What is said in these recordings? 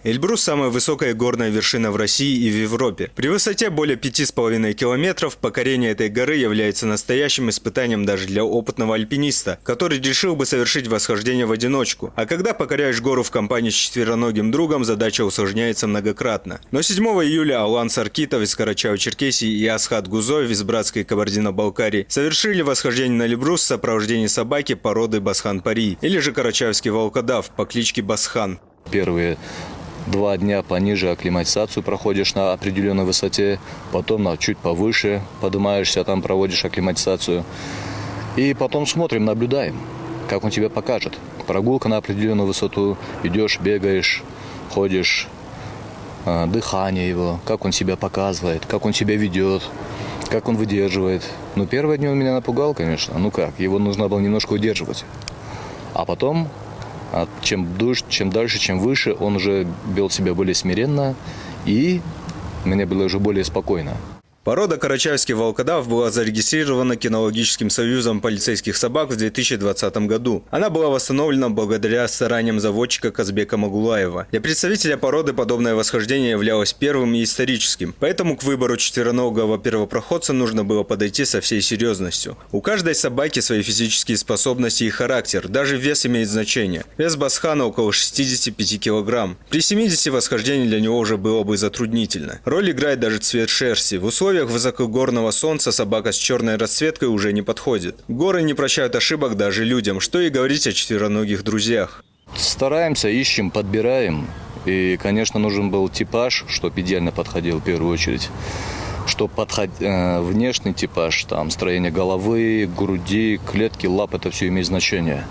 Эльбрус – самая высокая горная вершина в России и в Европе. При высоте более 5,5 километров покорение этой горы является настоящим испытанием даже для опытного альпиниста, который решил бы совершить восхождение в одиночку. А когда покоряешь гору в компании с четвероногим другом, задача усложняется многократно. Но 7 июля Алан Саркитов из Карачаево-Черкесии и Асхат Гузоев из братской Кабардино-Балкарии совершили восхождение на Эльбрус в сопровождении собаки породы Басхан-Пари, или же карачаевский волкодав по кличке Басхан. Первые 2 дня пониже акклиматизацию проходишь на определенной высоте, потом чуть повыше поднимаешься, там проводишь акклиматизацию. И потом смотрим, наблюдаем, как он тебя покажет. Прогулка на определенную высоту, идешь, бегаешь, ходишь, дыхание его, как он себя показывает, как он себя ведет, как он выдерживает. Ну, первые дни он меня напугал, конечно. Ну как, его нужно было немножко удерживать. А потом... чем дальше, чем выше, он уже вел себя более смиренно, и мне было уже более спокойно. Порода карачаевский волкодав была зарегистрирована Кинологическим союзом полицейских собак в 2020 году. Она была восстановлена благодаря стараниям заводчика Казбека Магулаева. Для представителя породы подобное восхождение являлось первым и историческим. Поэтому к выбору четвероногого первопроходца нужно было подойти со всей серьезностью. У каждой собаки свои физические способности и характер, даже вес имеет значение. Вес Басхана около 65 килограмм. При 70 восхождение для него уже было бы затруднительно. Роль играет даже цвет шерсти. В условиях высокогорного солнца собака с черной расцветкой уже не подходит. Горы не прощают ошибок даже людям, что и говорить о четвероногих друзьях. Стараемся, ищем, подбираем. И, конечно, нужен был типаж, чтобы идеально подходил в первую очередь. Чтобы внешний типаж, там, строение головы, груди, клетки, лап, это все имеет значение.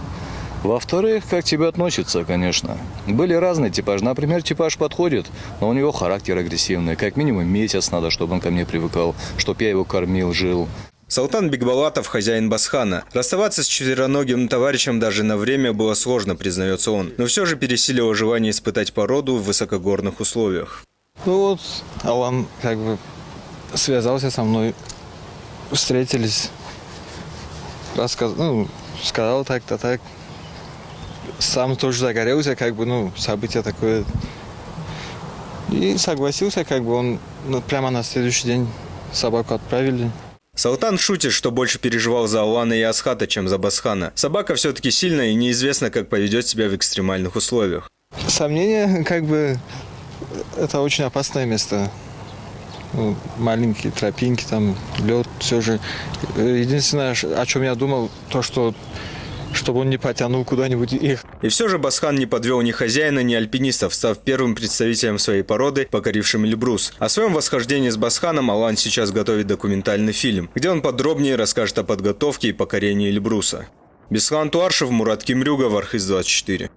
Во-вторых, как к тебе относятся, конечно. Были разные типажи. Например, типаж подходит, но у него характер агрессивный. Как минимум месяц надо, чтобы он ко мне привыкал, чтобы я его кормил, жил. Салтан Бекбалатов – хозяин Басхана. Расставаться с четвероногим товарищем даже на время было сложно, признается он. Но все же пересилило желание испытать породу в высокогорных условиях. Ну вот, Алан как бы связался со мной, встретились, сказал так-то так. Сам тоже загорелся, событие такое. И согласился, он прямо на следующий день собаку отправили. Салтан шутит, что больше переживал за Алана и Асхата, чем за Басхана. Собака все-таки сильная и неизвестно, как поведет себя в экстремальных условиях. Сомнения, это очень опасное место. Маленькие тропинки, там лед, все же. Единственное, о чем я думал, то, чтобы он не потянул куда-нибудь их. И все же Басхан не подвел ни хозяина, ни альпинистов, став первым представителем своей породы, покорившим Эльбрус. О своем восхождении с Басханом Алан сейчас готовит документальный фильм, где он подробнее расскажет о подготовке и покорении Эльбруса. Беслан Туаршев, Мурат Кимрюгов, Архыз 24.